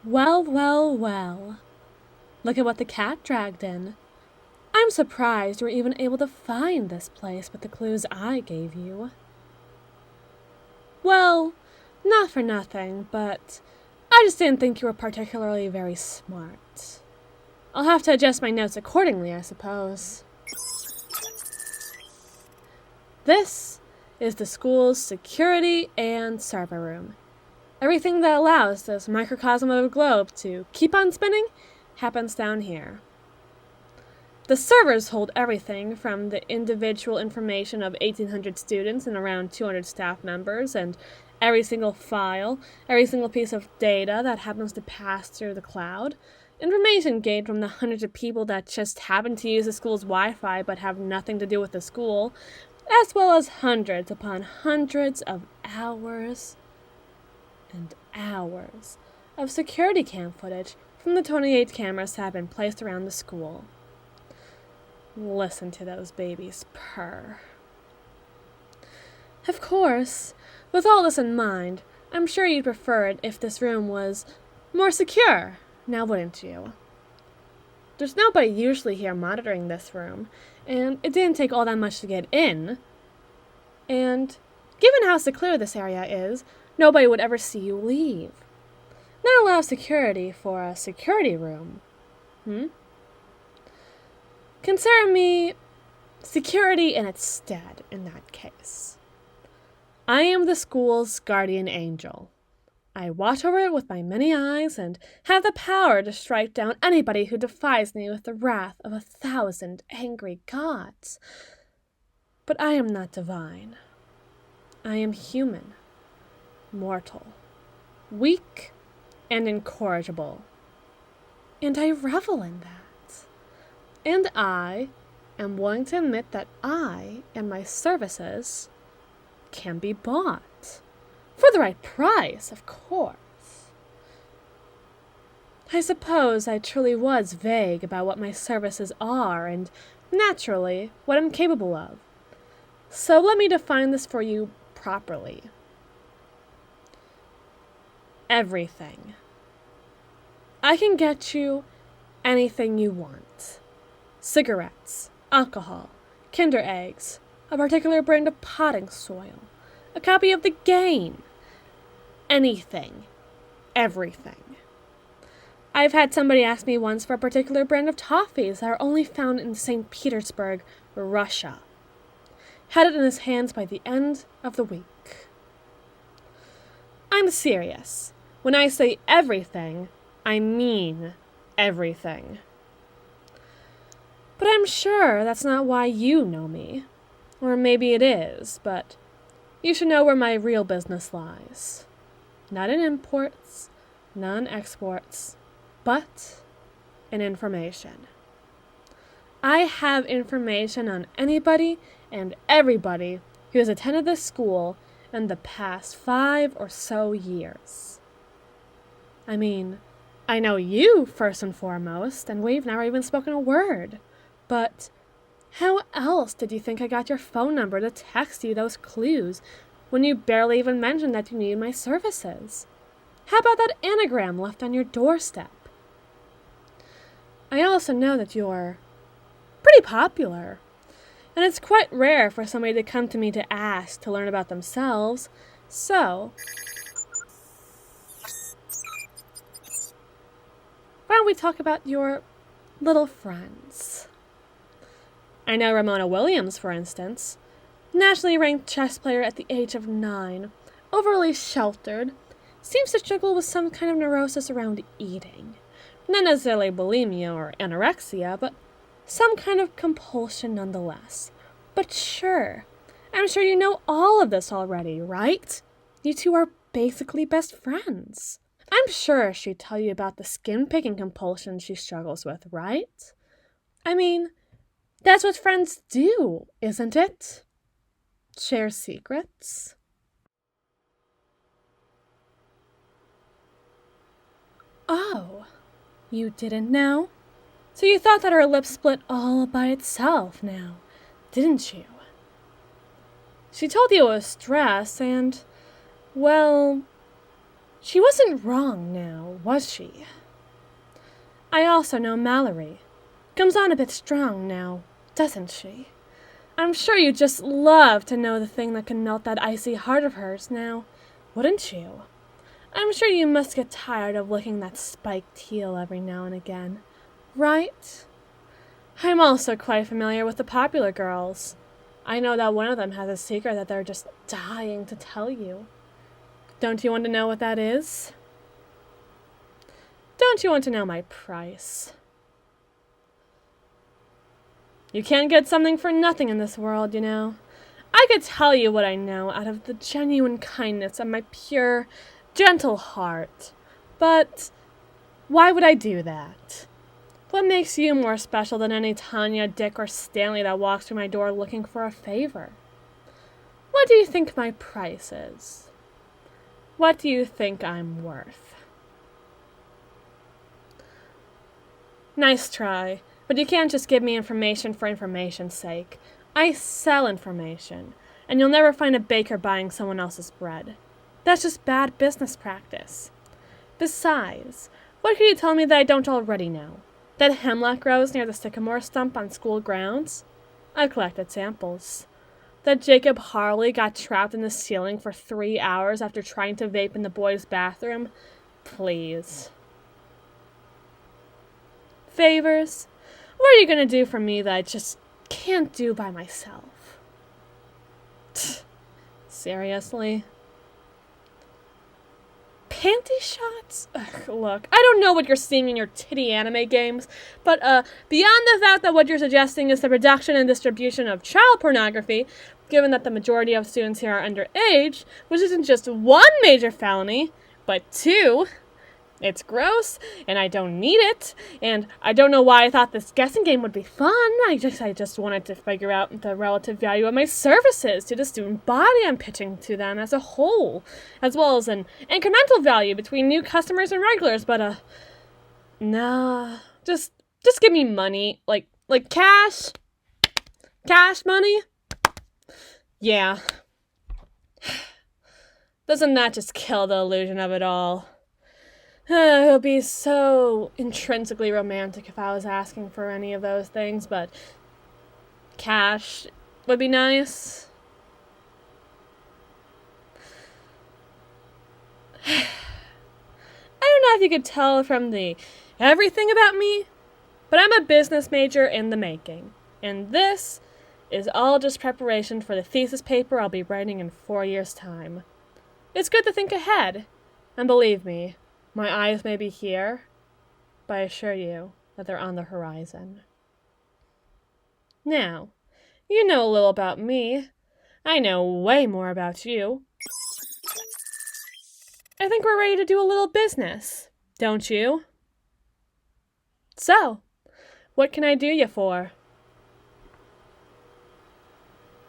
Well, well, well. Look at what the cat dragged in. I'm surprised you were even able to find this place with the clues I gave you. Well, not for nothing, but I just didn't think you were particularly very smart. I'll have to adjust my notes accordingly, I suppose. This is the school's security and server room. Everything that allows this microcosm of a globe to keep on spinning happens down here. The servers hold everything from the individual information of 1,800 students and around 200 staff members, and every single file, every single piece of data that happens to pass through the cloud, information gained from the hundreds of people that just happen to use the school's Wi-Fi but have nothing to do with the school, as well as hundreds upon hundreds of hours and hours of security cam footage from the 28 cameras that have been placed around the school. Listen to those babies purr. Of course, with all this in mind, I'm sure you'd prefer it if this room was more secure, now wouldn't you? There's nobody usually here monitoring this room, and it didn't take all that much to get in. And given how secure this area is, nobody would ever see you leave. Not allow security for a security room. Consider me security in its stead in that case. I am the school's guardian angel. I watch over it with my many eyes and have the power to strike down anybody who defies me with the wrath of 1,000 angry gods. But I am not divine. I am human, mortal, weak, and incorrigible. And I revel in that. And I am willing to admit that I and my services can be bought. For the right price, of course. I suppose I truly was vague about what my services are and, naturally, what I'm capable of. So let me define this for you properly. Everything. I can get you anything you want. Cigarettes, alcohol, Kinder eggs, a particular brand of potting soil, a copy of the game. Anything. Everything. I've had somebody ask me once for a particular brand of toffees that are only found in St. Petersburg, Russia. Had it in his hands by the end of the week. I'm serious. When I say everything, I mean everything. But I'm sure that's not why you know me. Or maybe it is, but you should know where my real business lies. Not in imports, not in exports, but in information. I have information on anybody and everybody who has attended this school in the past 5 or so years. I mean, I know you first and foremost, and we've never even spoken a word. But how else did you think I got your phone number to text you those clues when you barely even mentioned that you needed my services? How about that anagram left on your doorstep? I also know that you're pretty popular, and it's quite rare for somebody to come to me to ask to learn about themselves, so why don't we talk about your little friends? I know Ramona Williams, for instance, nationally ranked chess player at the age of 9, overly sheltered, seems to struggle with some kind of neurosis around eating. Not necessarily bulimia or anorexia, but some kind of compulsion nonetheless. But sure, I'm sure you know all of this already, right? You two are basically best friends. I'm sure she'd tell you about the skin-picking compulsion she struggles with, right? I mean, that's what friends do, isn't it? Share secrets. Oh, you didn't know? So you thought that her lip split all by itself now, didn't you? She told you it was stress, and, well, she wasn't wrong now, was she? I also know Mallory. Comes on a bit strong now, doesn't she? I'm sure you'd just love to know the thing that can melt that icy heart of hers now, wouldn't you? I'm sure you must get tired of licking that spiked heel every now and again, right? I'm also quite familiar with the popular girls. I know that one of them has a secret that they're just dying to tell you. Don't you want to know what that is? Don't you want to know my price? You can't get something for nothing in this world, you know. I could tell you what I know out of the genuine kindness of my pure, gentle heart. But why would I do that? What makes you more special than any Tanya, Dick, or Stanley that walks through my door looking for a favor? What do you think my price is? What do you think I'm worth? Nice try, but you can't just give me information for information's sake. I sell information, and you'll never find a baker buying someone else's bread. That's just bad business practice. Besides, what can you tell me that I don't already know? That hemlock grows near the sycamore stump on school grounds? I collected samples. That Jacob Harley got trapped in the ceiling for 3 hours after trying to vape in the boys' bathroom? Please. Favors? What are you going to do for me that I just can't do by myself? Seriously? Panty shots? Ugh, look, I don't know what you're seeing in your titty anime games, but beyond the fact that what you're suggesting is the production and distribution of child pornography, given that the majority of students here are underage, which isn't just one major felony, but 2, it's gross, and I don't need it, and I don't know why I thought this guessing game would be fun. I just wanted to figure out the relative value of my services to the student body I'm pitching to them as a whole, as well as an incremental value between new customers and regulars, but, nah, just give me money, like cash money? Yeah. Doesn't that just kill the illusion of it all? It would be so intrinsically romantic if I was asking for any of those things, but cash would be nice. I don't know if you could tell from the everything about me, but I'm a business major in the making, and this is all just preparation for the thesis paper I'll be writing in 4 years' time. It's good to think ahead, and believe me, my eyes may be here, but I assure you that they're on the horizon. Now, you know a little about me. I know way more about you. I think we're ready to do a little business, don't you? So, what can I do you for?